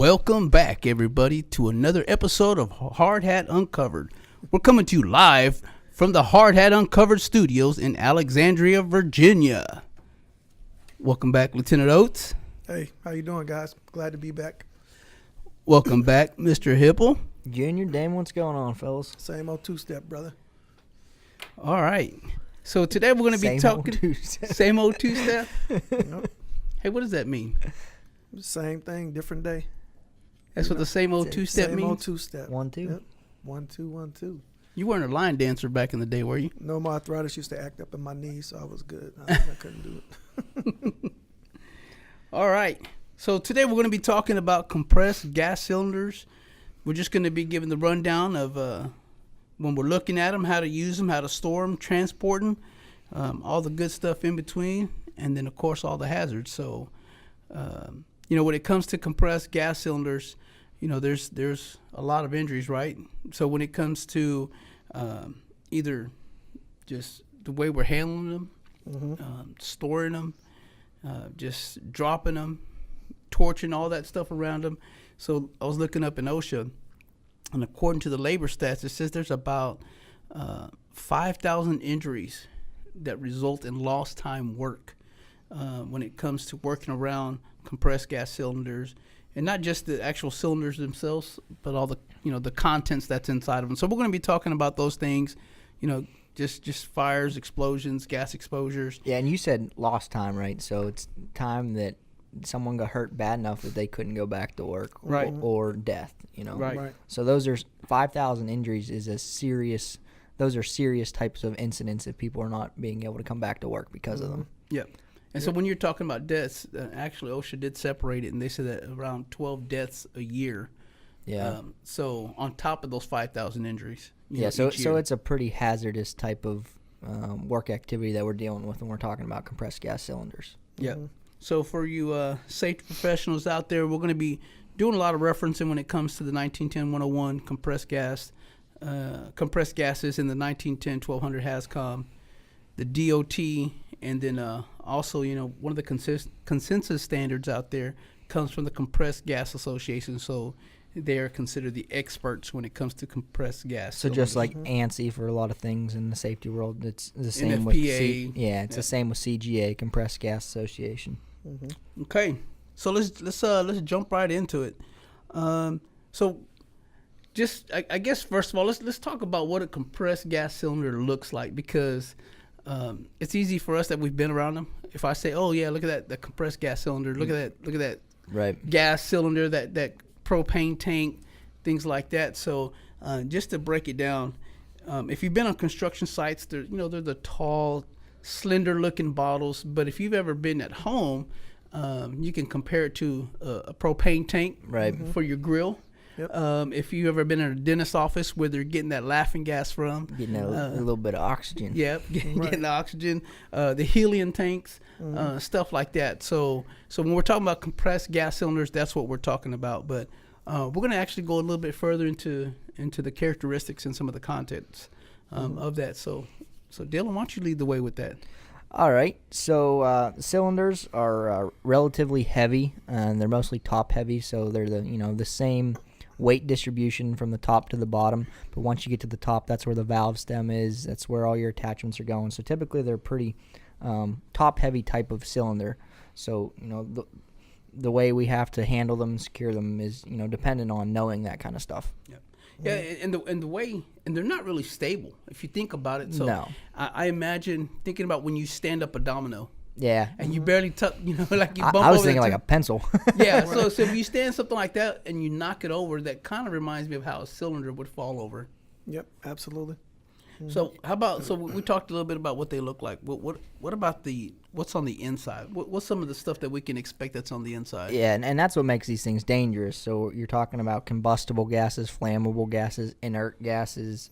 Welcome back, everybody, to another episode of HardHat Uncovered. We're coming to you live from the HardHat Uncovered studios in Alexandria, Virginia. Welcome back, Lieutenant Oates. Hey, how you doing, guys? Glad to be back. Welcome back, Mr. Hipple. Junior, Dame, what's going on, fellas? Same old two-step, brother. All right. So today we're going to be talking... Same old two-step? Yep. Hey, what does that mean? Same thing, different day. That's what the same old two-step means? Same old two-step. 1, 2. Yep. 1, 2, 1, 2. You weren't a line dancer back in the day, were you? No, my arthritis used to act up in my knees, so I was good. I couldn't do it. All right. So today we're going to be talking about compressed gas cylinders. We're just going to be giving the rundown of when we're looking at them, how to use them, how to store them, transport them, all the good stuff in between, and then, of course, all the hazards. So, when it comes to compressed gas cylinders, there's a lot of injuries, right? So when it comes to either just the way we're handling them, storing them, just dropping them, torching, all that stuff around them. So I was looking up in OSHA, and according to the labor stats, it says there's about 5,000 injuries that result in lost time work when it comes to working around compressed gas cylinders, and not just the actual cylinders themselves, but all the the contents that's inside of them. So we're going to be talking about those things, just fires, explosions, gas exposures. Yeah, and you said lost time, right? So it's time that someone got hurt bad enough that they couldn't go back to work, right? Or death, Right. So those are 5,000 injuries is a serious. Those are serious types of incidents if people are not being able to come back to work because of them. Yep. And so when you're talking about deaths, actually OSHA did separate it, and they said that around 12 deaths a year. Yeah. So on top of those 5,000 injuries. So it's a pretty hazardous type of work activity that we're dealing with when we're talking about compressed gas cylinders. Yeah. So for you safety professionals out there, we're going to be doing a lot of referencing when it comes to the 1910-101 compressed gases in the 1910-1200 HAZCOM, the DOT, and then also, one of the consensus standards out there comes from the Compressed Gas Association. So they are considered the experts when it comes to compressed gas. So just like ANSI for a lot of things in the safety world, it's the same Nfpa, with the same with CGA, Compressed Gas Association. Okay, so let's jump right into it. So just I guess first of all let's talk about what a compressed gas cylinder looks like, because it's easy for us that we've been around them. If I say, oh yeah, look at that compressed gas cylinder, look at that right gas cylinder, that propane tank, things like that. So just to break it down, if you've been on construction sites, they're the tall, slender looking bottles. But if you've ever been at home, you can compare it to a propane tank for your grill. Yep. If you've ever been in a dentist's office where they're getting that laughing gas from, getting a little bit of oxygen. Yep, getting the oxygen, the helium tanks, stuff like that. So when we're talking about compressed gas cylinders, that's what we're talking about. But we're going to actually go a little bit further into the characteristics and some of the contents of that. So Dylan, why don't you lead the way with that? All right. So cylinders are relatively heavy, and they're mostly top heavy. So they're the same weight distribution from the top to the bottom, but once you get to the top, that's where the valve stem is. That's where all your attachments are going. So typically they're pretty top heavy type of cylinder. So the way we have to handle them, secure them is dependent on knowing that kind of stuff. Yep. Yeah, and the way, and they're not really stable if you think about it. So no. I imagine thinking about when you stand up a domino. Yeah. And you barely tuck, like you bump over. I was thinking like a pencil. Yeah. So if you stand something like that and you knock it over, that kind of reminds me of how a cylinder would fall over. Yep, absolutely. So how about, we talked a little bit about what they look like. What about what's on the inside? What's some of the stuff that we can expect that's on the inside? Yeah, and that's what makes these things dangerous. So you're talking about combustible gases, flammable gases, inert gases,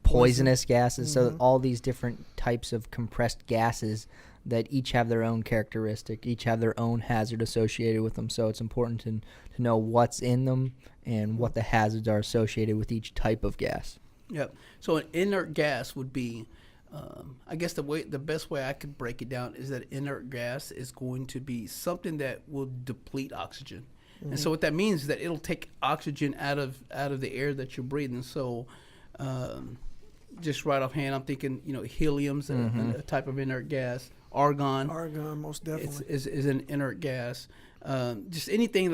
poisonous gases. So all these different types of compressed gases that each have their own characteristic, each have their own hazard associated with them. So it's important to know what's in them and what the hazards are associated with each type of gas. Yep. So an inert gas would be, I guess the best way I could break it down is that inert gas is going to be something that will deplete oxygen. And so what that means is that it'll take oxygen out of the air that you're breathing. So just right offhand, I'm thinking, helium's a type of inert gas. Argon most definitely is an inert gas. Just anything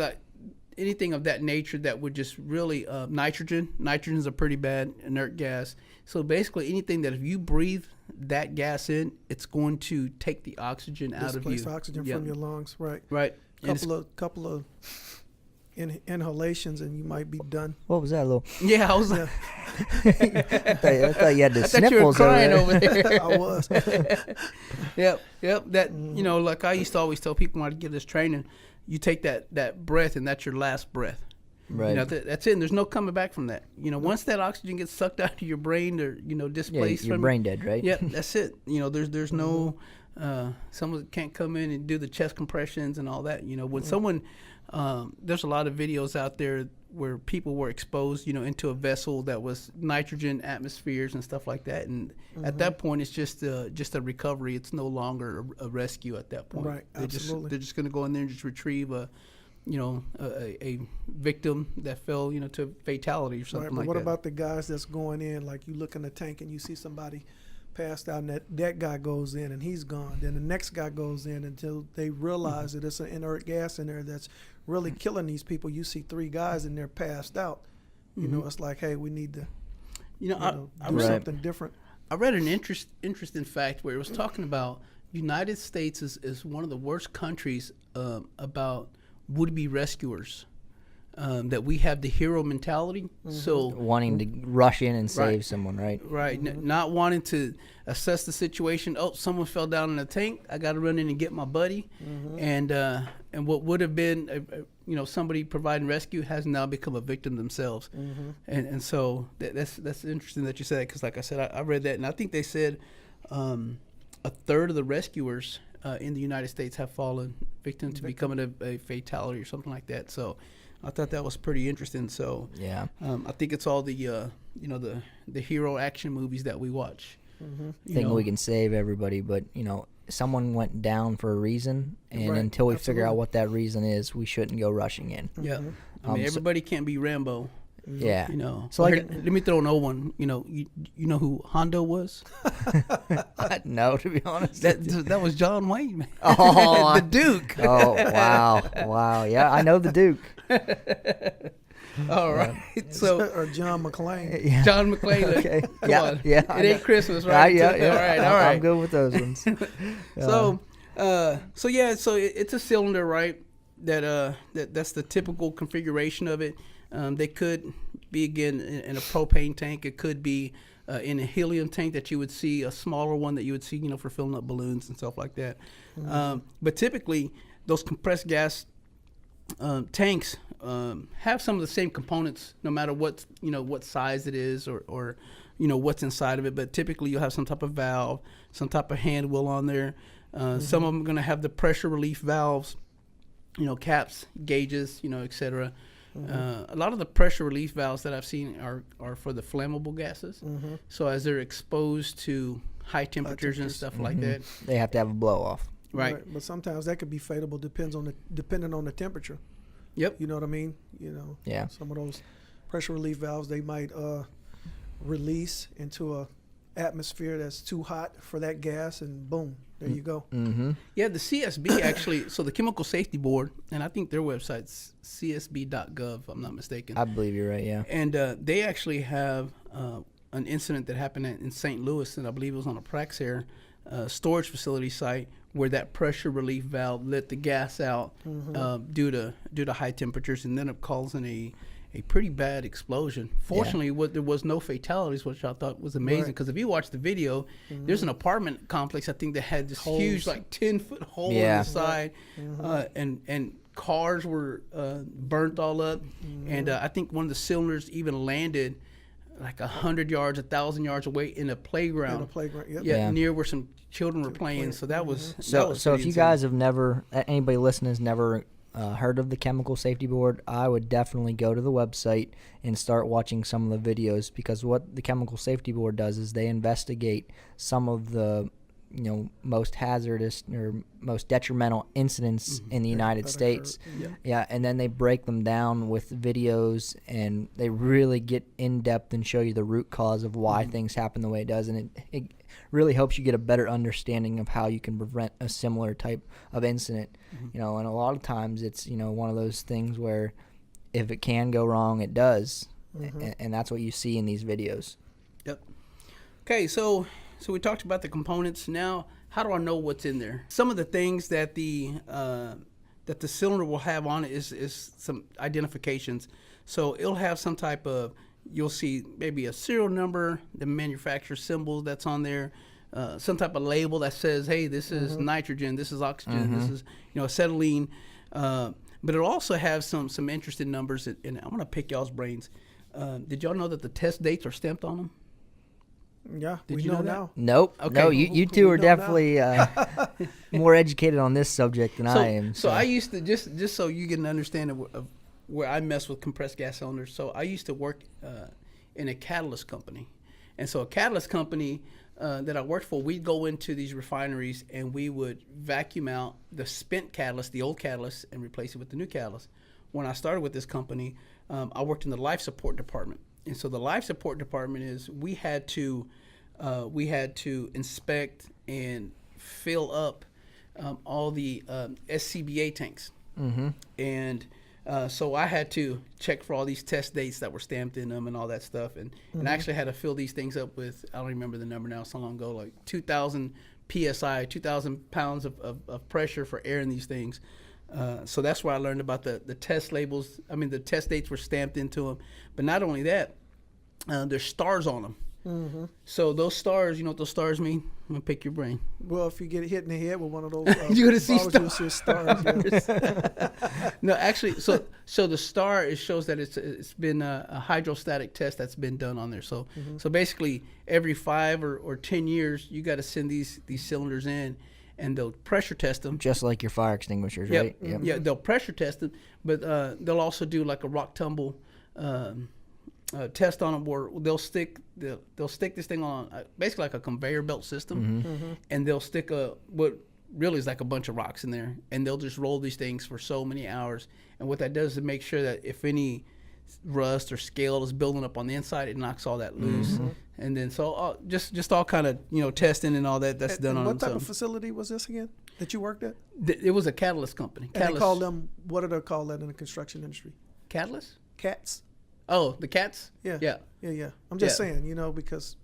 of that nature that would just really nitrogen's a pretty bad inert gas. So basically anything that if you breathe that gas in, it's going to take the oxygen out of you. Displace oxygen from your lungs, right? Couple of inhalations and you might be done. What was that, little? Yeah, I was Yeah. I thought you had the I thought you were sniffles crying over over there. I was. Yep. That like I used to always tell people when I get this training, you take that breath and that's your last breath. Right. That's it. And there's no coming back from that. Once that oxygen gets sucked out of your brain or displaced, you're from brain dead, right? Yeah, that's it. There's no someone can't come in and do the chest compressions and all that. When someone there's a lot of videos out there where people were exposed, into a vessel that was nitrogen atmospheres and stuff like that. And at that point, it's just a recovery. It's no longer a rescue at that point. Right, absolutely. They're just going to go in there and just retrieve a victim that fell, to fatality or something Right, but like what that. about the guys that's going in, like you look in the tank and you see somebody passed out and that guy goes in and he's gone. Then the next guy goes in until they realize that it's an inert gas in there that's really killing these people. You see 3 guys in there passed out. It's like, hey, we need to do something different. I read an interesting fact where it was talking about United States is one of the worst countries about would-be rescuers. That we have the hero mentality, so wanting to rush in and save someone, right? Right, not wanting to assess the situation. Oh, someone fell down in a tank. I got to run in and get my buddy, and what would have been somebody providing rescue has now become a victim themselves, and so that's interesting that you said that, because like I said, I read that and I think they said a third of the rescuers in the United States have fallen victim to becoming a fatality or something like that. So I thought that was pretty interesting. So yeah, I think it's all the the hero action movies that we watch. Thinking we can save everybody, but someone went down for a reason, and until we figure out what that reason is, we shouldn't go rushing in. Yeah, I mean everybody can't be Rambo. Yeah, So like, let me throw an old one. You know who Hondo was? No, to be honest. That was John Wayne, man. Oh, the Duke. Oh wow, yeah, I know the Duke. All right, so or John McClane. Yeah. John McClane. Okay. Come Yeah, on. yeah, It ain't Christmas, right? Yeah. All right. I'm good with those ones. So it's a cylinder, right? That's the typical configuration of it. They could be again in a propane tank. It could be in a helium tank that you would see, a smaller one that you would see, for filling up balloons and stuff like that. But typically, those compressed gas tanks have some of the same components, no matter what size it is or what's inside of it. But typically, you'll have some type of valve, some type of hand wheel on there. Some of them are going to have the pressure relief valves, caps, gauges, etc. A lot of the pressure relief valves that I've seen are for the flammable gases. So as they're exposed to high temperatures and stuff like that, They have to have a blow off. right? But sometimes that could be fatal, depending on the temperature. Yep. You know what I mean? Yeah. Some of those pressure relief valves, they might release into a atmosphere that's too hot for that gas, and boom, there you go. Mm-hmm. Yeah, the CSB actually, so the Chemical Safety Board, and I think their website's csb.gov, if I'm not mistaken. I believe you're right, yeah. And they actually have an incident that happened in St. Louis, and I believe it was on a Praxair storage facility site, where that pressure relief valve let the gas out due to high temperatures, and then it causing a pretty bad explosion. Fortunately, there was no fatalities, which I thought was amazing, because if you watch the video, there's an apartment complex, I think, that had this huge, like 10-foot hole in the side, and cars were burnt all up, and I think one of the cylinders even landed like 100 yards, 1,000 yards away in a playground. In a playground, yep. Yeah, Yeah. near where some children were playing. So that was So if you guys have never, anybody listening has never heard of the Chemical Safety Board, I would definitely go to the website and start watching some of the videos, because what the Chemical Safety Board does is they investigate some of the most hazardous or most detrimental incidents in the United States. Yeah, and then they break them down with videos, and they really get in depth and show you the root cause of why things happen the way it does, and it really helps you get a better understanding of how you can prevent a similar type of incident. And a lot of times it's one of those things where if it can go wrong, it does, and that's what you see in these videos. Yep. Okay, so we talked about the components. Now, how do I know what's in there? Some of the things that the cylinder will have on it is some identifications. So it'll have some type of, you'll see maybe a serial number, the manufacturer symbol that's on there, some type of label that says, hey, this is nitrogen, this is oxygen, this is acetylene. But it'll also have some interesting numbers, and I'm gonna pick y'all's brains. Did y'all know that the test dates are stamped on them? Yeah, Did we you know know that? now. Nope. Okay. No, you two We are know definitely more educated on this subject than I am. So I used to, just so you get an understanding of where I mess with compressed gas cylinders. So I used to work in a catalyst company. And so a catalyst company that I worked for, we'd go into these refineries and we would vacuum out the spent catalyst, the old catalyst, and replace it with the new catalyst. When I started with this company, I worked in the life support department. And so the life support department is we had to inspect and fill up all the SCBA tanks. And so I had to check for all these test dates that were stamped in them and all that stuff. And I actually had to fill these things up with, I don't remember the number now, so long ago, like 2,000 PSI, 2,000 pounds of pressure for air in these things. So that's where I learned about the test labels. I mean, the test dates were stamped into them. But not only that, there's stars on them. So those stars, you know what those stars mean? I'm going to pick your brain. Well, if you get hit in the head with one of those, you're going to see bottles, you'll see stars. Yeah. No, actually, so the star, it shows that it's been a hydrostatic test that's been done on there. So so basically, every 5 or 10 years, you got to send these cylinders in, and they'll pressure test them. Just like your fire extinguishers, Yep. right? Yep. Yeah, they'll pressure test them, but they'll also do like a rock tumble test on them, where they'll stick this thing on basically like a conveyor belt system, and they'll stick what really is like a bunch of rocks in there, and they'll just roll these things for so many hours. And what that does is make sure that if any rust or scale is building up on the inside, it knocks all that loose. And then so just all kind of testing and all that's done on them. What type of facility was this again that you worked at? It was a catalyst company. And they call them, what do they call that in the construction industry? Catalyst? Cats. Oh, the cats? Yeah. I'm just saying, because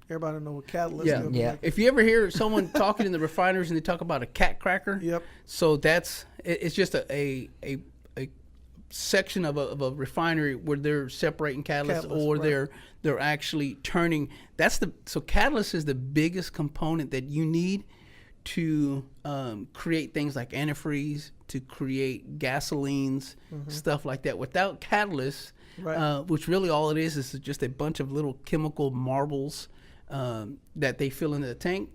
everybody know what catalyst is. Yeah. Like, If you ever hear someone talking in the refineries and they talk about a cat cracker, Yep. So it's just a section of a refinery where they're separating catalyst, or right. they're actually turning. So catalyst is the biggest component that you need to create things like antifreeze, to create gasolines, stuff like that. Without catalyst, Right. Which really all it is just a bunch of little chemical marbles that they fill into the tank.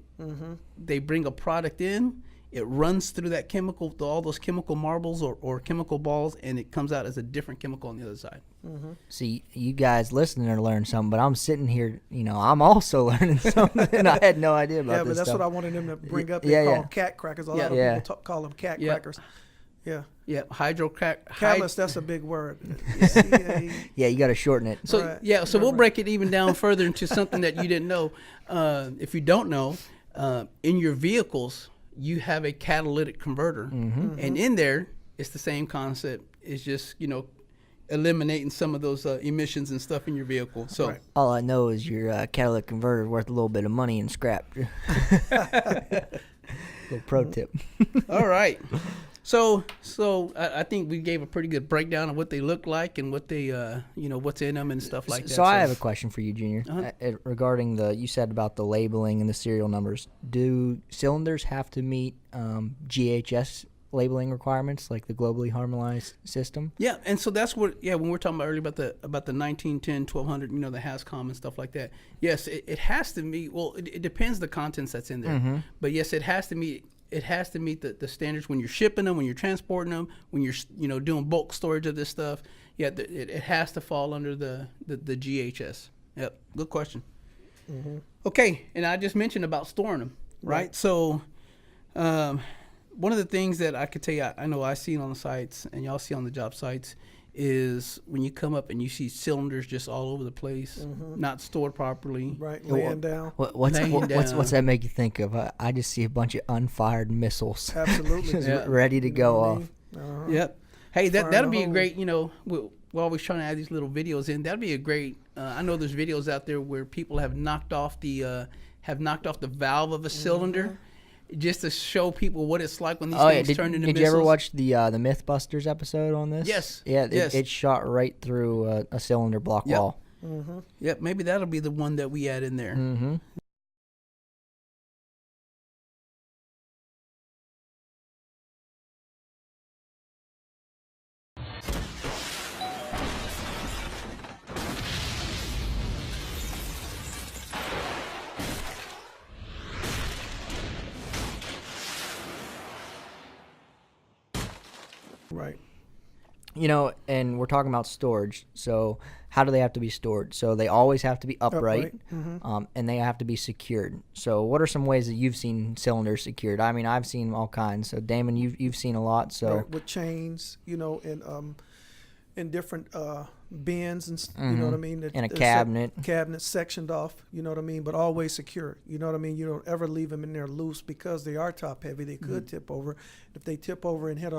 They bring a product in, it runs through that chemical, all those chemical marbles or chemical balls, and it comes out as a different chemical on the other side. See, you guys listening to learn something, but I'm sitting here, I'm also learning something, and I had no idea about this. Yeah, but that's stuff. what I wanted them to bring up. Yeah, They call yeah. them cat crackers. A lot Yeah. of people call them cat Yeah. crackers. Yeah. Yeah, Catalyst, that's a big word. Yeah, you got to shorten it. So Right. so we'll break it even down further into something that you didn't know. If you don't know, in your vehicles you have a catalytic converter, and in there it's the same concept. It's just eliminating some of those emissions and stuff in your vehicle. So Right. All I know is your catalytic converter is worth a little bit of money in scrap. Little pro tip. all right. So I think we gave a pretty good breakdown of what they look like and what they what's in them and stuff like that. So I have a question for you, Junior, Uh-huh. regarding you said about the labeling and the serial numbers. Do cylinders have to meet GHS labeling requirements, like the globally harmonized system? Yeah, and so that's what when we're talking about earlier about the 1910 1200, the HASCOM and stuff like that. Yes, it has to meet. Well, it depends the contents that's in there, but yes, it has to meet. It has to meet the standards when you're shipping them, when you're transporting them, when you're doing bulk storage of this stuff. Yeah, it has to fall under the GHS. Yep, good question. Okay, and I just mentioned about storing them. right? So one of the things that I could tell you, I know I seen on the sites and y'all see on the job sites, is when you come up and you see cylinders just all over the place, not stored properly. Right, laying down. What's Laying that make you think of? I just see a bunch of unfired missiles. Absolutely. Just ready to go off. Yep. Hey, Fire that'll in be the a hole. great, we're always trying to add these little videos in. That'd be a great, I know there's videos out there where people have knocked off the valve of a cylinder just to show people what it's like when these things turn into Did missiles. you ever watch the Mythbusters episode on this? Yes. Yeah, Yes. it shot right through a cylinder block Yep. wall. Yep, maybe that'll be the one that we add in there. Mm-hmm. Right. And we're talking about storage. So how do they have to be stored? So they always have to be upright, and they have to be secured. So what are some ways that you've seen cylinders secured? I mean, I've seen all kinds. So Damon, you've seen a lot. So Right, with chains, in different bins and you know what I mean. In a They're cabinet. Cabinets sectioned off. You know what I mean, but always secure. You know what I mean. You don't ever leave them in there loose because they are top heavy. They could tip over. If they tip over and hit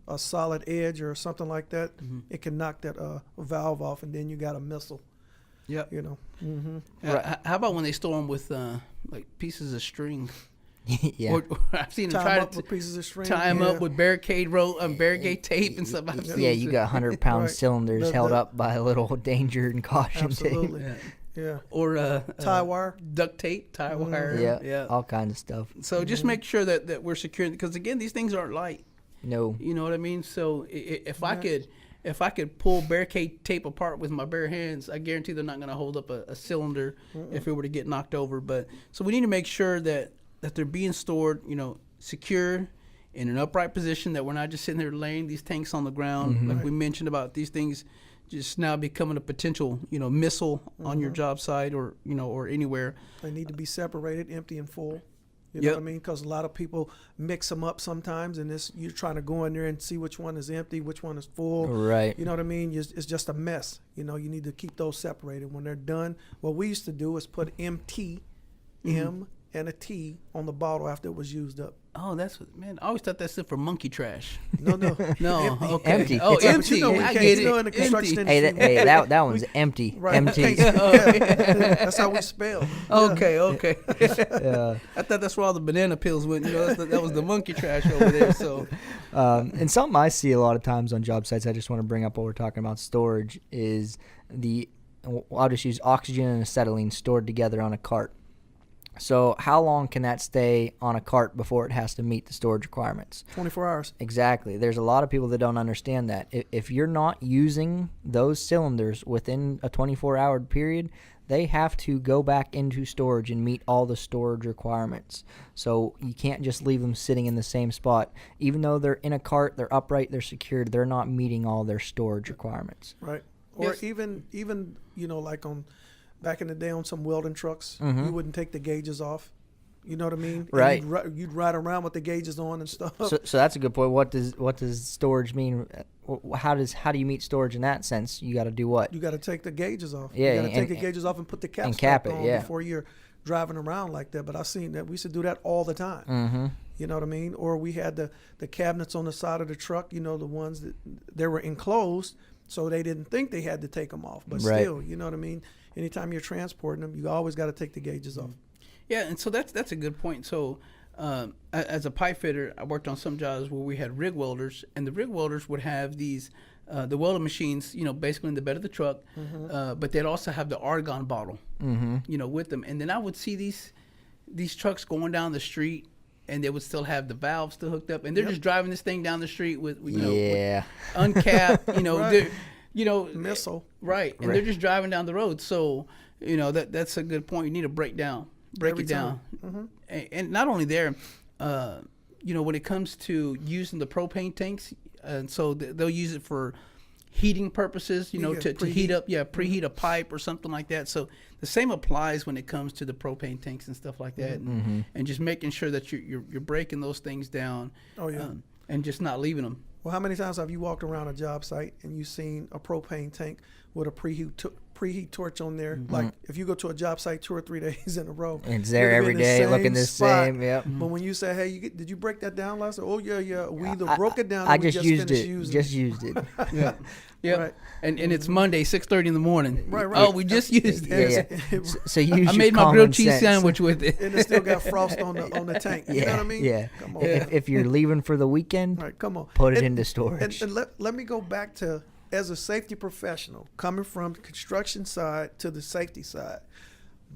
a solid edge or something like that, it can knock that valve off, and then you got a missile. Yep. Right. How about when they store them with like pieces of string? yeah. Or I've seen them Tie 'em try up to with pieces of string. tie them up with barricade tape and stuff. I've seen Yeah, you got 100-pound Right. cylinders held up by a little danger and caution Absolutely. tape. Yeah. or Tie wire. duct tape, tie wire. Yeah, all kinds of stuff. So just make sure that we're secure, because again, these things aren't light. No. You know what I mean? So if I could pull barricade tape apart with my bare hands, I guarantee they're not going to hold up a cylinder if it were to get knocked over. But so we need to make sure that they're being stored, secure, in an upright position, that we're not just sitting there laying these tanks on the ground, like we mentioned about these things just now becoming a potential, missile on your job site or anywhere. They need to be separated, empty and full. You Yep. know what I mean? Because a lot of people mix them up sometimes, and you're trying to go in there and see which one is empty, which one is full. Right. You know what I mean? It's just a mess. You need to keep those separated. When they're done, what we used to do is put MT, M, and a T on the bottle after it was used up. Oh, that's what, man. I always thought that stood for monkey trash. No. No, Empty. okay. Empty. Oh, It's empty. But I can't- get in the it. construction Empty. industry. That one's empty. Right. Empty. That's how we spell. Okay. Yeah. I thought that's where all the banana peels went. That was the monkey trash over there. So, And something I see a lot of times on job sites, I just want to bring up while we're talking about storage, is I'll just use oxygen and acetylene stored together on a cart. So how long can that stay on a cart before it has to meet the storage requirements? 24 hours. Exactly. There's a lot of people that don't understand that. If you're not using those cylinders within a 24-hour period, they have to go back into storage and meet all the storage requirements. So you can't just leave them sitting in the same spot. Even though they're in a cart, they're upright, they're secured, they're not meeting all their storage requirements. Right. Or Yes. even like on back in the day on some welding trucks, you wouldn't take the gauges off. You know what I mean? And Right. You'd ride around with the gauges on and stuff. So that's a good point. What does storage mean? How do you meet storage in that sense? You got to do what? You got to take the gauges off. Yeah, You got to take and- the gauges off and put the caps and cap back it, on yeah. before you're driving around like that. But I've seen that. We used to do that all the time. Mm-hmm. You know what I mean? Or we had the cabinets on the side of the truck, the ones that they were enclosed, so they didn't think they had to take them off. But Right. still, you know what I mean? Anytime you're transporting them, you always got to take the gauges off. yeah, and so that's a good point. So, as a pipe fitter, I worked on some jobs where we had rig welders, and the rig welders would have these the welding machines, basically in the bed of the truck, but they'd also have the argon bottle, with them. And then I would see these trucks going down the street, and they would still have the valves still hooked up, and they're just driving this thing down the street with Yeah. uncapped, Right. missile, right? And they're just driving down the road. So, that's a good point. You need to break it down, Every down, time. and not only there, when it comes to using the propane tanks, and so they'll use it for heating purposes, you know, Yeah, to heat up, preheat a pipe or something like that. So the same applies when it comes to the propane tanks and stuff like that, and just making sure that you're breaking those things down. Oh, yeah. And just not leaving them. Well, how many times have you walked around a job site and you've seen a propane tank with a preheat torch on there? Like if you go to a job site 2 or 3 days in a row, It's there every day, looking the spot. same. Yep. But when you say, "Hey, did you break that down last?" Oh yeah, we either I- broke it down. I or we just used finished it. using Just used it. Yeah. Yep. Right. And it's Monday, 6:30 in the morning. Right. Oh, we just used it. Yeah. So use I your made my common grilled cheese sense. sandwich with it. and it still got frost on the tank. You know what I mean? Yeah. Come on. If you're leaving for the weekend, All right, come on. put it And- into storage. And let me go back to, as a safety professional, coming from the construction side to the safety side,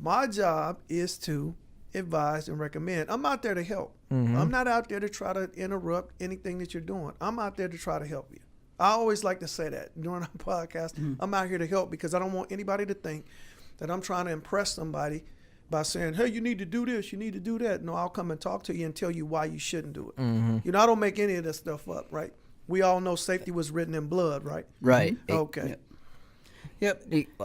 my job is to advise and recommend. I'm out there to help. I'm not out there to try to interrupt anything that you're doing. I'm out there to try to help you. I always like to say that during our podcast. I'm out here to help because I don't want anybody to think that I'm trying to impress somebody by saying, "Hey, you need to do this, you need to do that." No, I'll come and talk to you and tell you why you shouldn't do it. You know, I don't make any of this stuff up, right? We all know safety was written in blood, right? Right. Okay. Yep.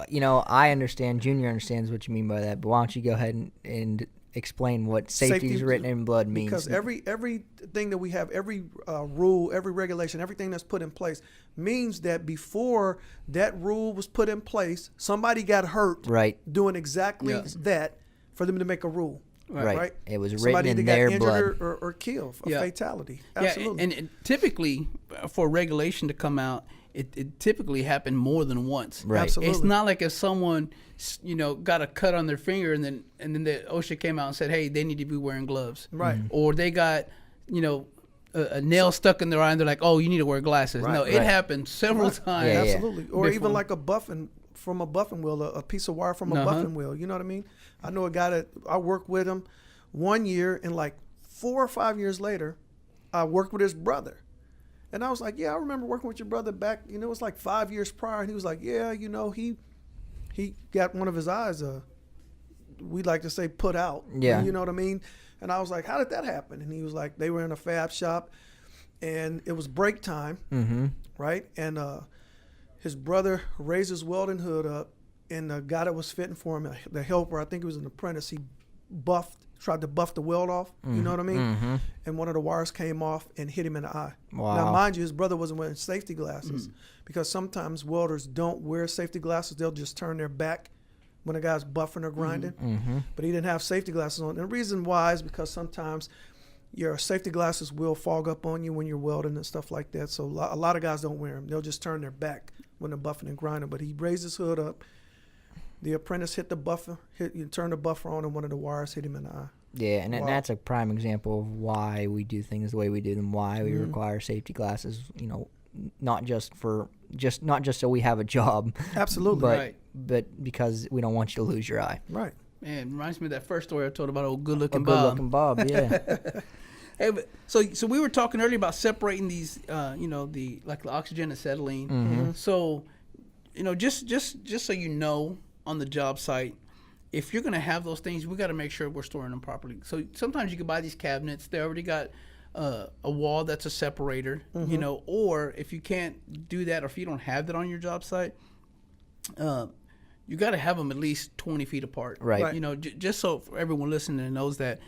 You know, I understand. Junior understands what you mean by that. But why don't you go ahead and explain what safety is written in blood means? Because everything that we have, every rule, every regulation, everything that's put in place means that before that rule was put in place, somebody got hurt Right. doing exactly that for them to make a rule. Right. It was Somebody written in either their got blood. injured or killed, a fatality. Absolutely. Yeah, and typically, for regulation to come out, it typically happened more than once. Right. Absolutely. It's not like if someone, you know, got a cut on their finger and then the OSHA came out and said, "Hey, they need to be wearing gloves." Right. Or they got, you know, a nail stuck in their eye and they're like, "Oh, you need to wear glasses." Right. No, it happened several times. Yeah. Absolutely. Or even Before. like a buffing from a buffing wheel, a piece of wire from a buffing wheel. You know what I mean? I know a guy that I worked with him 1 year, and like 4 or 5 years later, I worked with his brother. And I was like, "Yeah, I remember working with your brother back, you know, it was like 5 years prior." And he was like, "Yeah, you know, he got one of his eyes, we like to say put out." Yeah. You know what I mean? And I was like, "How did that happen?" And he was like, they were in a fab shop and it was break time, right? And his brother raised his welding hood up, and the guy that was fitting for him, the helper, I think it was an apprentice, he tried to buff the weld off, you know what I mean? And one of the wires came off and hit him in the eye. Wow. Now, mind you, his brother wasn't wearing safety glasses because sometimes welders don't wear safety glasses. They'll just turn their back when a guy's buffing or grinding. But he didn't have safety glasses on. And the reason why is because sometimes your safety glasses will fog up on you when you're welding and stuff like that. So a lot of guys don't wear them. They'll just turn their back when they're buffing and grinding. But he raised his hood up. The apprentice hit the buffer, turned the buffer on, and one of the wires hit him in the eye. Yeah, and Wow. that's a prime example of why we do things the way we do them, why we require safety glasses, you know, not just so we have a job. Absolutely. But Right. but because we don't want you to lose your eye. Right. Man, reminds me of that first story I told about old good-looking A Bob. good-looking Bob, yeah. Hey, but, so we were talking earlier about separating these, you know, the oxygen and acetylene. So, you know, just so you know, on the job site, if you're gonna have those things, we got to make sure we're storing them properly. So sometimes you can buy these cabinets; they already got a wall that's a separator, you know. Or if you can't do that, or if you don't have that on your job site, you got to have them at least 20 feet apart, Right. You know, just so for everyone listening knows that.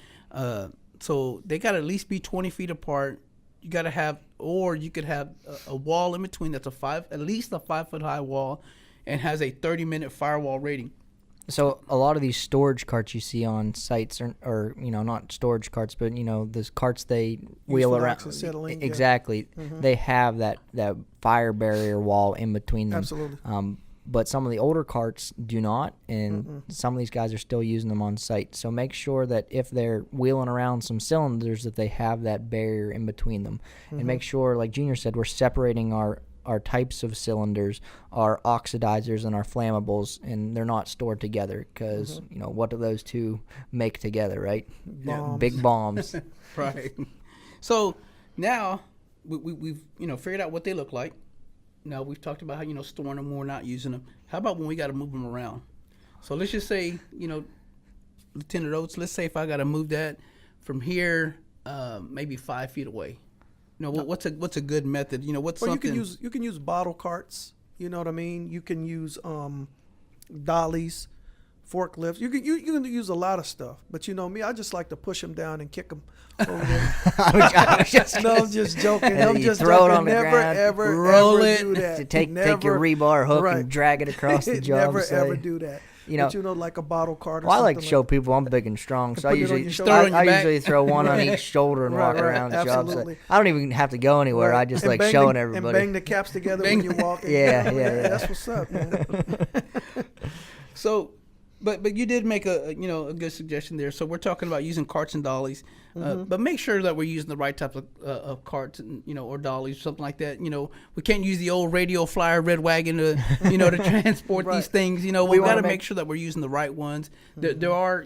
So they got to at least be 20 feet apart. You got to have, or you could have a wall in between that's at least a 5 foot high wall, and has a 30-minute firewall rating. So a lot of these storage carts you see on sites, or you know, not storage carts, but you know, those carts they wheel for around. acetylene, yeah. Exactly, they have that fire barrier wall in between them. Absolutely. But some of the older carts do not, and some of these guys are still using them on site. So make sure that if they're wheeling around some cylinders, that they have that barrier in between them, and make sure, like Junior said, we're separating our types of cylinders, our oxidizers and our flammables, and they're not stored together because, you know, what do those two make together, right? Bombs. Big bombs. Right. So now we've, you know, figured out what they look like. Now we've talked about how, you know, storing them when we're not using them. How about when we got to move them around? So let's just say, you know, Lieutenant Oates, let's say if I got to move that from here, maybe 5 feet away. what's a good method? What's Well, something? you can use bottle carts. You know what I mean? You can use dollies, forklifts. You can use a lot of stuff. But you know me, I just like to push them down and kick them over there. I was just No, I'm just joking. And then I'm you just throw it joking. on the Never, ground, ever, roll ever it. do that. to take your Never, rebar hook right. and drag it across the job Never, site. ever do that. You know, But like a bottle cart or Well, I something like to show people I'm big and strong, so I Put it on usually your shoulder. Throw it on I your back. usually throw one on each shoulder and Right, walk right, around the job absolutely. site. I don't even have to go anywhere. Right. I just And like bang showing the, everybody. And bang the caps together when you walk. Yeah, yeah. That's what's up, man. So, but you did make a good suggestion there. So we're talking about using carts and dollies, but make sure that we're using the right type of carts and or dollies or something like that. We can't use the old radio flyer red wagon to to transport Right. these things. We've wanna got to make- make sure that we're using the right ones. There are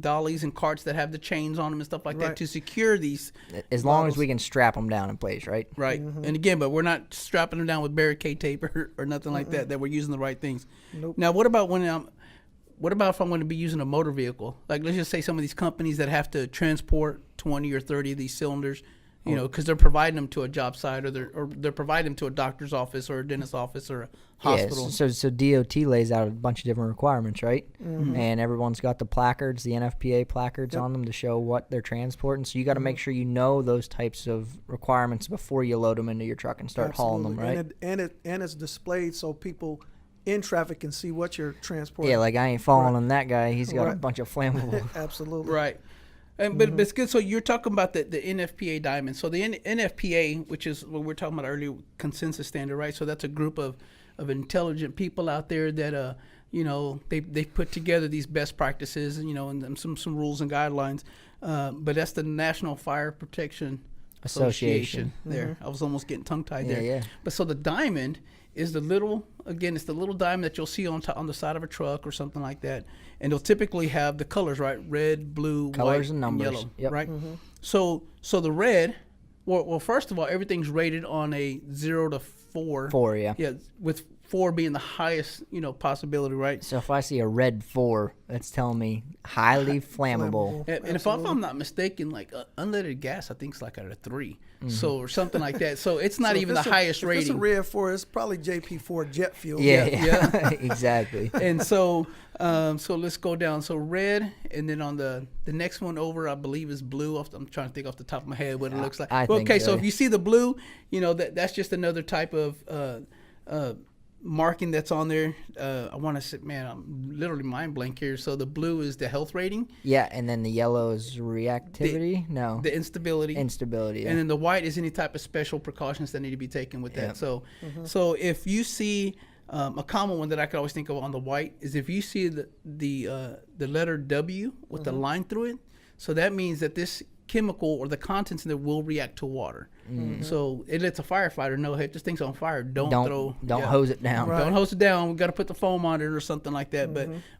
dollies and carts that have the chains on them and stuff like that Right. to secure these. As long as bottles. we can strap them down in place, right? Right. And again, but we're not strapping them down with barricade tape or nothing like that. That we're using the right things. Nope. Now, what about if I'm going to be using a motor vehicle? Like, let's just say some of these companies that have to transport 20 or 30 of these cylinders, because they're providing them to a job site or they're providing them to a doctor's office or a dentist's office or a hospital. Yeah, so DOT lays out a bunch of different requirements, right? And everyone's got the placards, the Nfpa placards on them to show what they're transporting. So you got to make sure you know those types of requirements before you load them into your truck and start hauling them, right? And it's displayed so people in traffic can see what you're transporting. Yeah, like I ain't falling on that guy. He's got a Right. bunch of flammable. Absolutely. Right. And, but it's good. So you're talking about the Nfpa Diamond. So the Nfpa, which is what we were talking about earlier, consensus standard, right? So that's a group of intelligent people out there that they put together these best practices, and some rules and guidelines. But that's the National Fire Protection Association. There, I was almost getting tongue tied there. Yeah. But so the diamond is it's the little diamond that you'll see on the side of a truck or something like that, and they'll typically have the colors, right? Red, blue, Colors white, and numbers. yellow, Yep. right? So the red, well, first of all, everything's rated on a 0 to 4. 4, yeah. Yeah, with 4 being the highest, possibility, right? So if I see a red 4, that's telling me highly flammable. And if I'm not mistaken, like unleaded gas, I think it's like at a 3, so or something like that. So it's not So even if the it's highest if rating. it's a red 4, it's probably JP4 jet fuel. Yeah. Exactly. And so let's go down. So red, and then on the next one over, I believe is blue. I'm trying to think off the top of my head what it looks like. I Well, think okay, so. so if you see the blue, that's just another type of marking that's on there. I want to say, man, I'm literally mind blank here. So the blue is the health rating, Yeah, and then the yellow is reactivity? No. the instability, Instability, yeah. and then the white is any type of special precautions that need to be taken with that. Yeah. So, so if you see a common one that I could always think of on the white is if you see the letter W with the line through it, so that means that this chemical or the contents in there will react to water. So it lets a firefighter know, hey, if this thing's on fire, don't hose it down. Right. don't hose it down. We got to put the foam on it or something like that.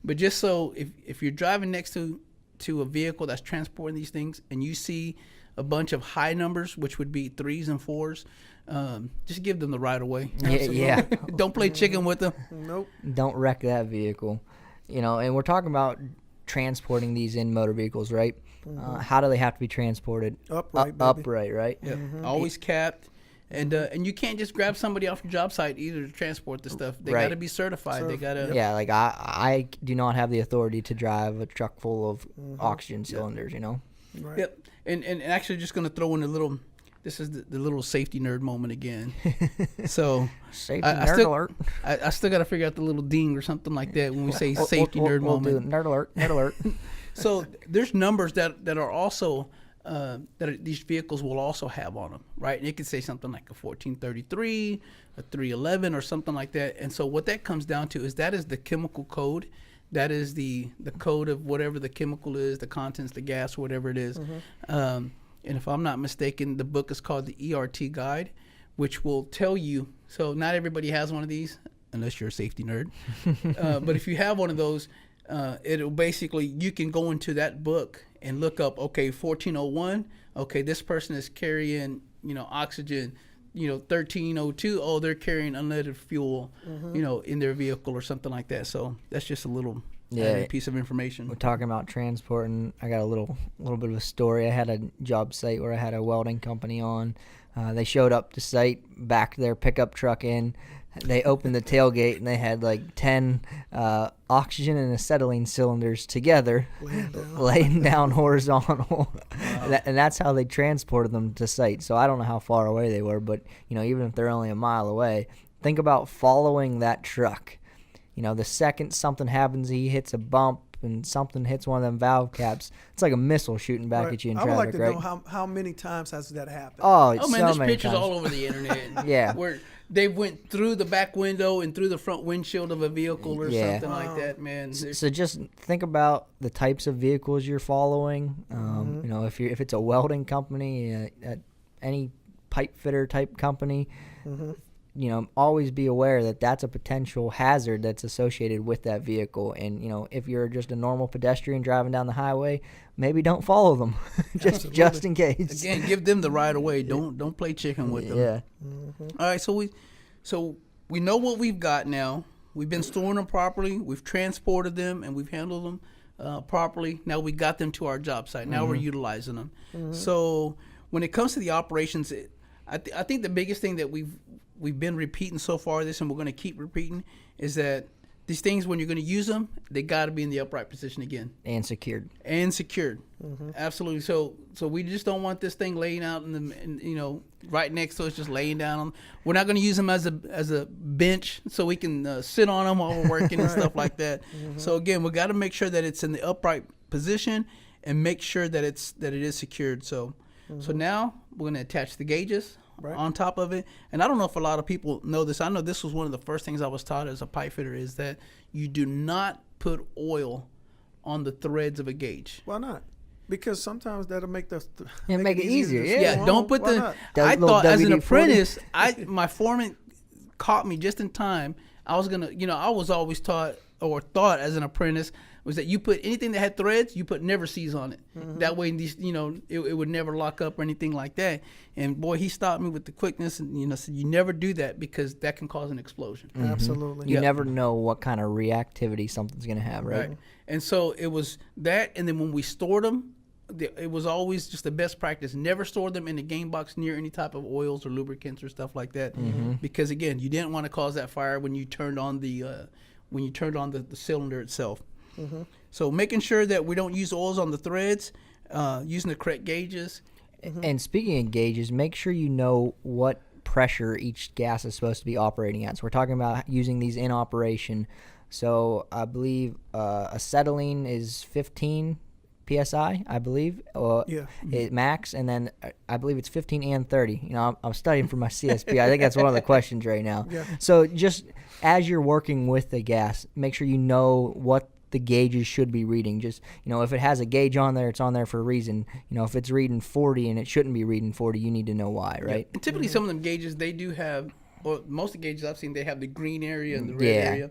But just so if you're driving next to a vehicle that's transporting these things and you see a bunch of high numbers, which would be 3s and 4s, just give them the right of way. Yeah. Don't play chicken with them. Nope. Don't wreck that vehicle. And we're talking about transporting these in motor vehicles, right? How do they have to be transported? Upright, baby. Upright, right? Yeah, always capped. And you can't just grab somebody off your job site either to transport the stuff. They Right. got to be certified. They got to. Yeah, like I do not have the authority to drive a truck full of oxygen cylinders, Right. Yep. And actually, just going to throw in a little. This is the little safety nerd moment again. So Safety I nerd still- alert. I still got to figure out the little ding or something like that when we say safety nerd we'll moment. do nerd alert. Nerd alert. So there's numbers that are also these vehicles will also have on them, right? And it could say something like a 1433, a 311, or something like that. And so what that comes down to is that is the chemical code. That is the code of whatever the chemical is, the contents, the gas, whatever it is. And if I'm not mistaken, the book is called the ERT Guide, which will tell you. So not everybody has one of these, unless you're a safety nerd. But if you have one of those, it'll basically, you can go into that book and look up, okay, 1401, okay, this person is carrying, oxygen, 1302, they're carrying unleaded fuel, in their vehicle or something like that. So that's just a little added piece of information. We're talking about transporting. I got a little bit of a story. I had a job site where I had a welding company on. They showed up to site, backed their pickup truck in. They opened the tailgate and they had like 10 oxygen and acetylene cylinders together, laying down horizontal, and that's how they transported them to site. So I don't know how far away they were, but even if they're only a mile away, think about following that truck. The second something happens, he hits a bump and something hits one of them valve caps, it's like a missile shooting back at you in traffic, I would like to right? know how many times has that happened? Oh, man, so there's many pictures times. all over the internet. Yeah. Where they went through the back window and through the front windshield of a vehicle or something like that, man. So just think about the types of vehicles you're following. If it's a welding company, any pipe fitter type company, always be aware that that's a potential hazard that's associated with that vehicle. And if you're just a normal pedestrian driving down the highway, maybe don't follow them, just in case. Again, give them the right of way. Don't play chicken with them. Yeah. All right, so we know what we've got now. We've been storing them properly. We've transported them and we've handled them properly. Now we got them to our job site. Now we're utilizing them. So when it comes to the operations, I think the biggest thing that we've been repeating so far, and we're going to keep repeating, is that these things, when you're going to use them, they got to be in the upright position again. And secured. Absolutely. So we just don't want this thing laying out right next to us, just laying down on. We're not going to use them as a bench so we can sit on them while we're working and stuff like that. So again, we got to make sure that it's in the upright position and make sure that it is secured. So now we're going to attach the gauges on top of it. And I don't know if a lot of people know this. I know this was one of the first things I was taught as a pipe fitter, is that you do not put oil on the threads of a gauge. Why not? Because sometimes that'll make make it easier. Yeah, don't put the. I thought as an apprentice, my foreman caught me just in time. I was gonna, I was always taught or thought as an apprentice was that you put anything that had threads, you put never sees on it. That way, these, it would never lock up or anything like that. And boy, he stopped me with the quickness, and said you never do that because that can cause an explosion. Absolutely. You never know what kind of reactivity something's gonna have, right? And so it was that, and then when we stored them, it was always just the best practice. Never store them in a game box near any type of oils or lubricants or stuff like that, because again, you didn't want to cause that fire when you turned on the cylinder itself. So making sure that we don't use oils on the threads, using the correct gauges. And speaking of gauges, make sure you know what pressure each gas is supposed to be operating at. So we're talking about using these in operation. So I believe acetylene is 15 PSI, I believe, max, and then I believe it's 15 and 30. I'm studying for my CSP. I think that's one of the questions right now. So just as you're working with the gas, make sure you know what the gauges should be reading. Just, if it has a gauge on there, it's on there for a reason. If it's reading 40 and it shouldn't be reading 40, you need to know why, right? And typically some of them gauges, they do have, or most of the gauges I've seen, they have the green area and the red area.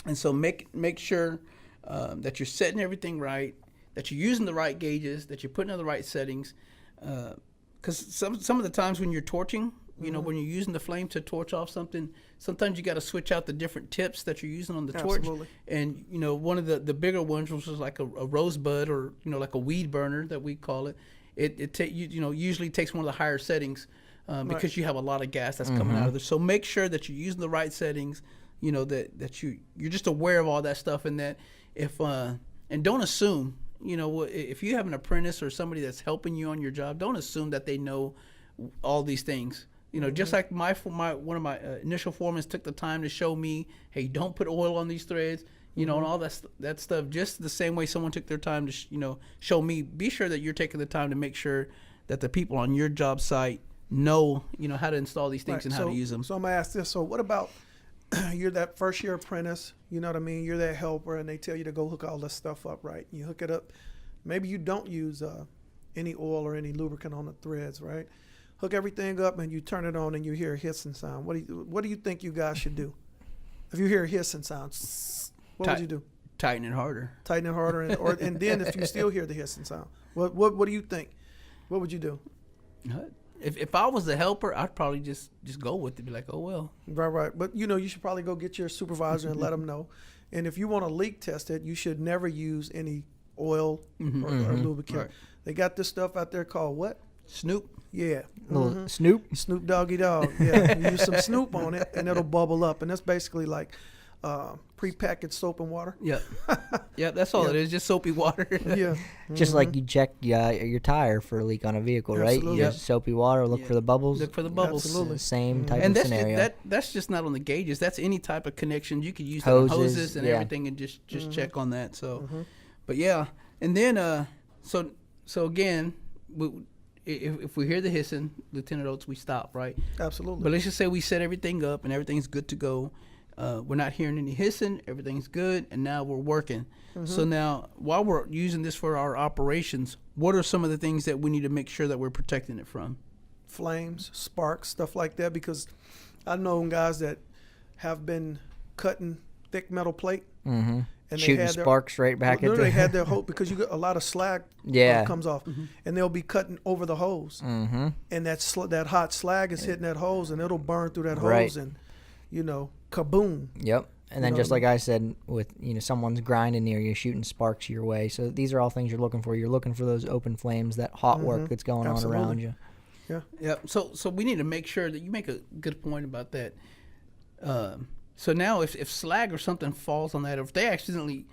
And so make sure that you're setting everything right, that you're using the right gauges, that you're putting in the right settings. Because some of the times when you're torching, when you're using the flame to torch off something, sometimes you got to switch out the different tips that you're using on the torch. And one of the bigger ones, which is like a rosebud or like a weed burner that we call it, usually takes one of the higher settings because you have a lot of gas that's coming out of there. So make sure that you're using the right settings. That you're just aware of all that stuff, and that and don't assume. If you have an apprentice or somebody that's helping you on your job, don't assume that they know all these things. Just like one of my initial foremen took the time to show me, hey, don't put oil on these threads, and all that stuff. Just the same way someone took their time to show me. Be sure that you're taking the time to make sure that the people on your job site know how to install these things and how to use them. So I'm gonna ask this. So what about you're that first year apprentice? You know what I mean? You're that helper, and they tell you to go hook all this stuff up, right? You hook it up. Maybe you don't use any oil or any lubricant on the threads, right? Hook everything up, and you turn it on, and you hear a hissing sound. What do you think you guys should do? If you hear a hissing sound, what would you do? Tighten it harder. Tighten it harder, and then if you still hear the hissing sound, what do you think? What would you do? If I was the helper, I'd probably just go with it. Be like, oh well. Right. But you should probably go get your supervisor and let them know. And if you want to leak test it, you should never use any oil or lubricant. Right. They got this stuff out there called what? Snoop. Yeah. Little Snoop. Snoop Doggy Dog. Yeah. You use some Snoop on it and it'll bubble up. And that's basically like prepackaged soap and water. Yeah. Yeah, that's all it is, just soapy water. Yeah. Just like you check your tire for a leak on a vehicle, right? Absolutely. You use soapy water, look for the bubbles. Look for the bubbles. Absolutely. Same type And of that's scenario. that's just not on the gauges. That's any type of connection. You could use that on hoses and everything, and just check on that. So, but yeah, and then so again, if we hear the hissing, Lieutenant Oates, we stop, right? Absolutely. But let's just say we set everything up and everything's good to go. We're not hearing any hissing. Everything's good, and now we're working. So now, while we're using this for our operations, what are some of the things that we need to make sure that we're protecting it from? Flames, sparks, stuff like that, because I've known guys that have been cutting thick metal plate and shooting sparks right back at they had their hose, because you get a lot of slag comes off, and they'll be cutting over the hose, and that hot slag is hitting that hose, and it'll burn through that hose, and kaboom. Yep. And then just like I said, with someone's grinding near you, shooting sparks your way. So these are all things you're looking for. You're looking for those open flames, that hot work that's going on around you. Yeah. Yeah. So we need to make sure that you make a good point about that. So now if slag or something falls on that, or if they accidentally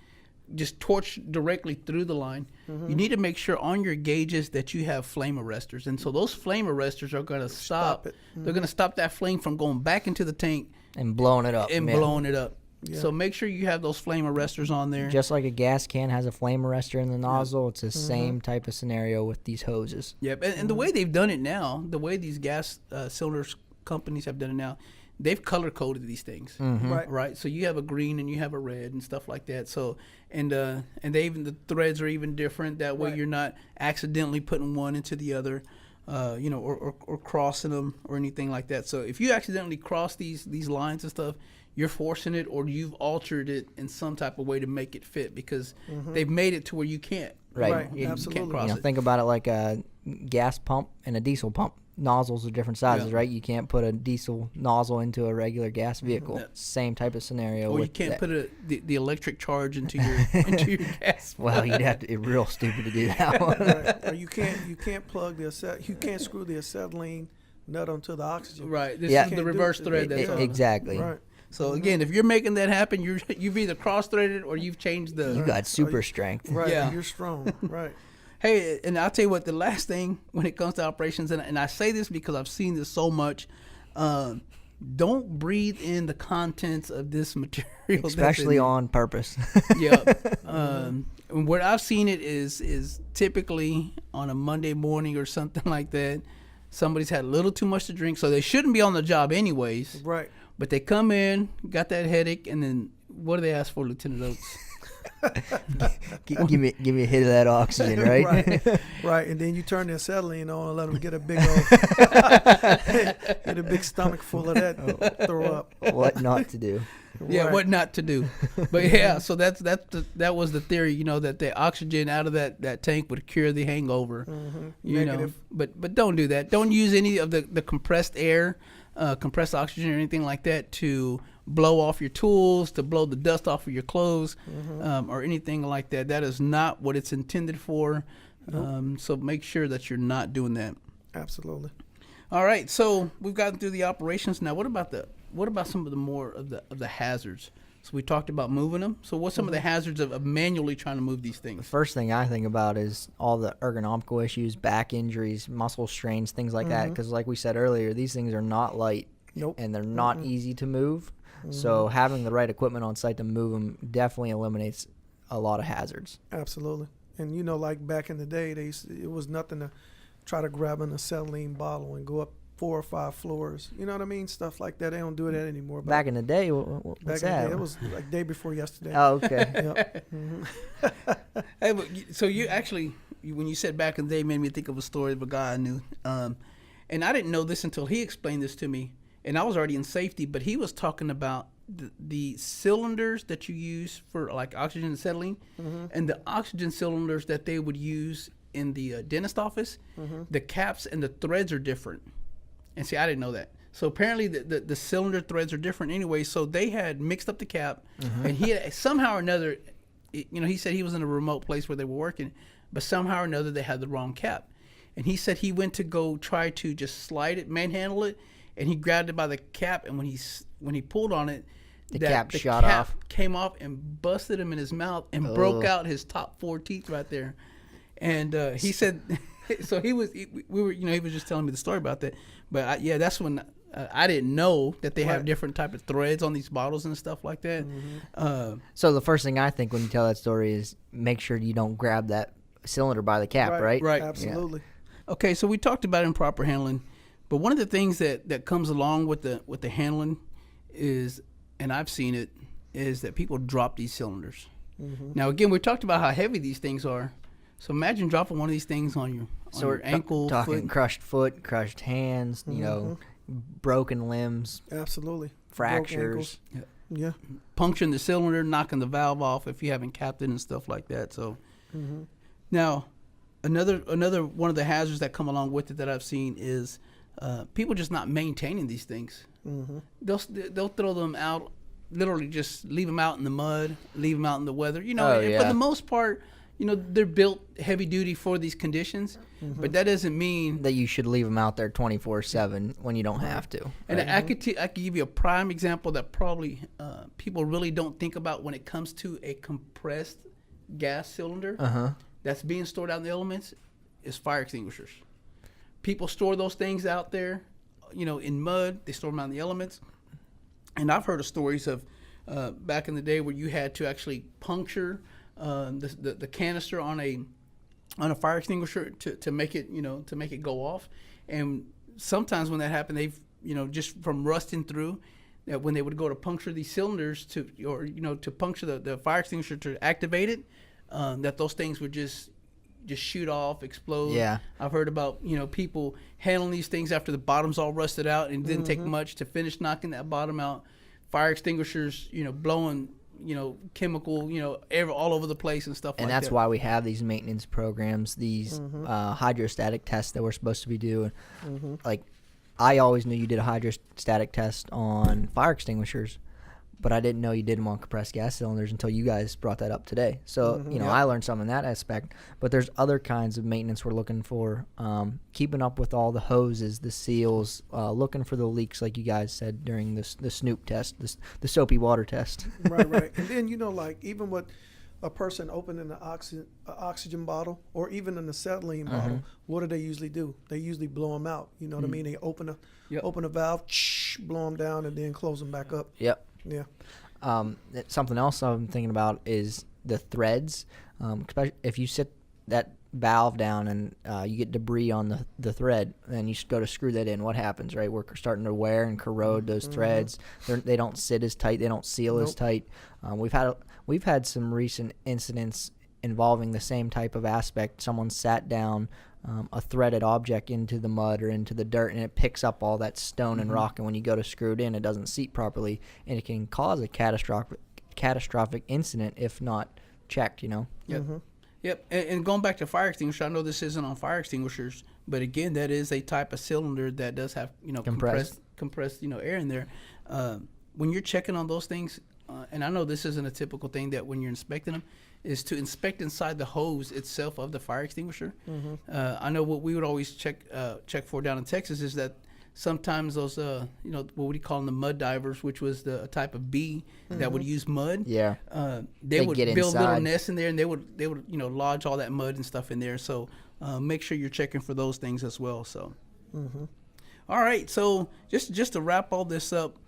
just torch directly through the line, you need to make sure on your gauges that you have flame arresters. And so those flame arresters are going to stop it. They're going to stop that flame from going back into the tank and blowing it up. Yeah. So make sure you have those flame arresters on there. Just like a gas can has a flame arrestor in the nozzle, it's the same type of scenario with these hoses. Yep. And the way they've done it now, the way these gas cylinders companies have done it now, they've color coded these things, right? So you have a green and you have a red and stuff like that. So and they even, the threads are even different. That way you're not accidentally putting one into the other, or crossing them or anything like that. So if you accidentally cross these lines and stuff, you're forcing it, or you've altered it in some type of way to make it fit, because they've made it to where you can't. Right. You Absolutely. can't cross it. Think about it like a gas pump and a diesel pump. Nozzles are different sizes, right? You can't put a diesel nozzle into a regular gas vehicle. Same type of scenario. Or you can't put the electric charge into your gas. Well, you'd have to. It's real stupid to do that one. Right. Or you can't plug you can't screw the acetylene nut onto the oxygen. Right. This is the reverse thread. Exactly. Right. So again, if you're making that happen, you've either cross-threaded or you've changed the. You got super strength. Right. Yeah. You're strong. Right. Hey, and I'll tell you what, the last thing when it comes to operations, and I say this because I've seen this so much, don't breathe in the contents of this material. Especially on purpose. Yeah. And where I've seen it is typically on a Monday morning or something like that. Somebody's had a little too much to drink, so they shouldn't be on the job anyways. Right. But they come in, got that headache, and then what do they ask for, Lieutenant Oates? give me a hit of that oxygen, right? Right. And then you turn the acetylene on and let them get a big get a big stomach full of that, throw up. What not to do? Yeah, what not to do. But yeah, so that was the theory, that the oxygen out of that tank would cure the hangover. Negative. But don't do that. Don't use any of the compressed air, compressed oxygen or anything like that to blow off your tools, to blow the dust off of your clothes, or anything like that. That is not what it's intended for. So make sure that you're not doing that. Absolutely. All right, so we've gotten through the operations. Now, what about some of the more of the hazards? So we talked about moving them. So what's some of the hazards of manually trying to move these things? First thing I think about is all the ergonomical issues, back injuries, muscle strains, things like that. Because like we said earlier, these things are not light, and they're not easy to move. So having the right equipment on site to move them definitely eliminates a lot of hazards. Absolutely. And like back in the day, it was nothing to try to grab an acetylene bottle and go up 4 or 5 floors. You know what I mean? Stuff like that. They don't do that anymore. Back in the day, what's back that? In the day, it was like day before yesterday. Oh, okay. Hey, but so you actually, when you said back in the day, made me think of a story of a guy I knew. And I didn't know this until he explained this to me. And I was already in safety, but he was talking about the cylinders that you use for like oxygen and acetylene, and the oxygen cylinders that they would use in the dentist office. The caps and the threads are different. And see, I didn't know that. So apparently the cylinder threads are different anyway. So they had mixed up the cap, and he had, somehow or another, he said he was in a remote place where they were working, but somehow or another they had the wrong cap. And he said he went to go try to just slide it, manhandle it, and he grabbed it by the cap, and when he pulled on it, the cap shot off, came off and busted him in his mouth and broke out his top 4 teeth right there. And he said, so he was just telling me the story about that. But that's when I didn't know that they have different type of threads on these bottles and stuff like that. So the first thing I think when you tell that story is make sure you don't grab that cylinder by the cap, right? Right. Absolutely. Yeah. Okay, so we talked about improper handling, but one of the things that comes along with the handling is, and I've seen it, is that people drop these cylinders. Now again, we talked about how heavy these things are. So imagine dropping one of these things on your ankle, talking foot. crushed foot, crushed hands, broken limbs, absolutely, fractures. Yeah. Puncturing the cylinder, knocking the valve off if you haven't capped it and stuff like that. So now another one of the hazards that come along with it that I've seen is people just not maintaining these things. They'll throw them out, literally just leave them out in the mud, leave them out in the weather. For the most part, they're built heavy duty for these conditions, but that doesn't mean that you should leave them out there 24/7 when you don't have to. And I could give you a prime example that probably people really don't think about when it comes to a compressed gas cylinder that's being stored out in the elements is fire extinguishers. People store those things out there, in mud. They store them out in the elements. And I've heard of stories of back in the day where you had to actually puncture the canister on a fire extinguisher to make it go off. And sometimes when that happened, they've just from rusting through, that when they would go to puncture these cylinders to puncture the fire extinguisher to activate it, that those things would just shoot off, explode. Yeah. I've heard about people handling these things after the bottom's all rusted out, and it didn't take much to finish knocking that bottom out. Fire extinguishers, blowing chemical, all over the place and stuff like that. And that's why we have these maintenance programs, these hydrostatic tests that we're supposed to be doing. Like, I always knew you did a hydrostatic test on fire extinguishers, but I didn't know you did them on compressed gas cylinders until you guys brought that up today. So, I learned something in that aspect. But there's other kinds of maintenance we're looking for, keeping up with all the hoses, the seals, looking for the leaks, like you guys said during the Snoop test, the soapy water test. Right. And then, even with a person opening an oxygen bottle or even an acetylene bottle, what do they usually do? They usually blow them out. You know what I mean? They open a valve, blow them down, and then close them back up. Yep. Yeah. Something else I'm thinking about is the threads. Especially if you sit that valve down and you get debris on the thread, and you go to screw that in, what happens, right? We're starting to wear and corrode those threads. They don't sit as tight. They don't seal as tight. We've had some recent incidents involving the same type of aspect. Someone sat down a threaded object into the mud or into the dirt, and it picks up all that stone and rock, and when you go to screw it in, it doesn't seat properly, and it can cause a catastrophic incident if not checked. Yep. And going back to fire extinguishers, I know this isn't on fire extinguishers, but again, that is a type of cylinder that does have compressed air in there. When you're checking on those things, and I know this isn't a typical thing that when you're inspecting them, is to inspect inside the hose itself of the fire extinguisher. I know what we would always check for down in Texas is that sometimes those what we call them, the mud divers, which was a type of bee that would use mud. Yeah. They would get build little inside. nests in there, and they would lodge all that mud and stuff in there. So make sure you're checking for those things as well. So all right, so just to wrap all this up,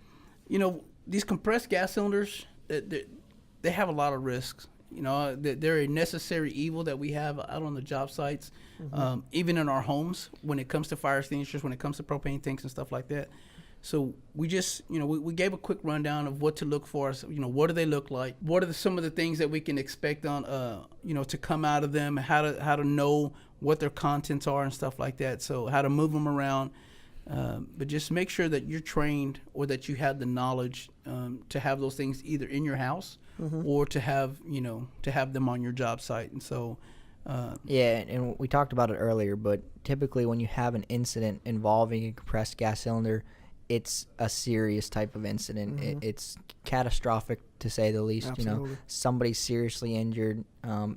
these compressed gas cylinders, they have a lot of risks. They're a necessary evil that we have out on the job sites, even in our homes when it comes to fire extinguishers, when it comes to propane tanks and stuff like that. So we just, we gave a quick rundown of what to look for. So, what do they look like? What are some of the things that we can expect on, to come out of them? How to know what their contents are and stuff like that. So how to move them around. But just make sure that you're trained or that you have the knowledge to have those things either in your house or to have them on your job site. And so and we talked about it earlier, but typically when you have an incident involving a compressed gas cylinder, it's a serious type of incident. Mhm. It's catastrophic to say the least. You know, Absolutely. somebody's seriously injured.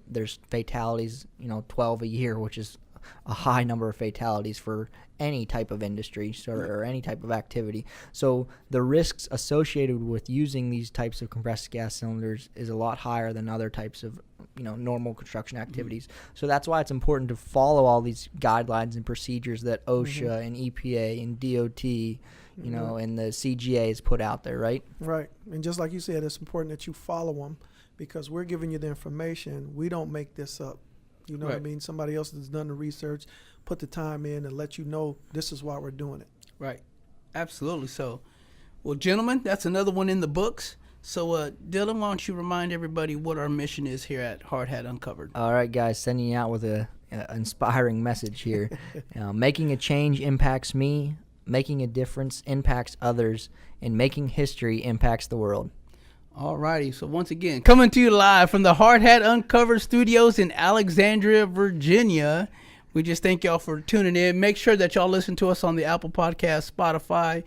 There's fatalities. 12 a year, which is a high number of fatalities for any type of industry or any type of activity. So the risks associated with using these types of compressed gas cylinders is a lot higher than other types of normal construction activities. So that's why it's important to follow all these guidelines and procedures that OSHA and EPA and DOT and the CGA has put out there, right? Right. And just like you said, it's important that you follow them because we're giving you the information. We don't make this up. You know what I Right. mean? Somebody else has done the research, put the time in, and let you know this is why we're doing it. Right. Absolutely. So, well, gentlemen, that's another one in the books. So, Dylan, why don't you remind everybody what our mission is here at HardHat Uncovered? All right, guys, sending you out with a inspiring message here. Making a change impacts me. Making a difference impacts others. And making history impacts the world. All righty. So, once again, coming to you live from the HardHat Uncovered studios in Alexandria, Virginia. We just thank y'all for tuning in. Make sure that y'all listen to us on the Apple Podcast, Spotify,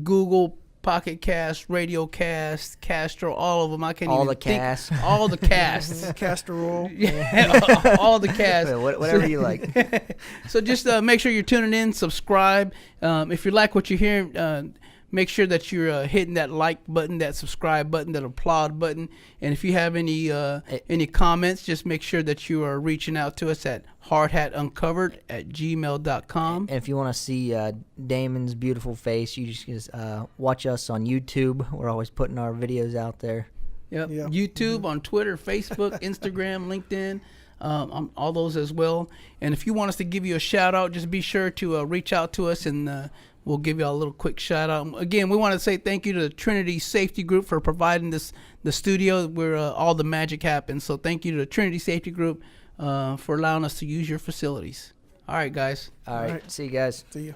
Google Pocket Cast, Radio Cast, Castro, all of them. I can't All even the think. casts. All the casts. Castor oil. Yeah, all the casts. Whatever you like. So just make sure you're tuning in, subscribe. If you like what you hear, make sure that you're hitting that like button, that subscribe button, that applaud button. And if you have any comments, just make sure that you are reaching out to us at hardhatuncovered@gmail.com. And if you want to see Damon's beautiful face, you just watch us on YouTube. We're always putting our videos out there. Yep. Yeah. YouTube, on Twitter, Facebook, Instagram, LinkedIn, on all those as well. And if you want us to give you a shout out, just be sure to reach out to us and we'll give you a little quick shout out. Again, we want to say thank you to the Trinity Safety Group for providing the studio where all the magic happens. So thank you to the Trinity Safety Group for allowing us to use your facilities. All right, guys. All right. right. See you guys. See ya.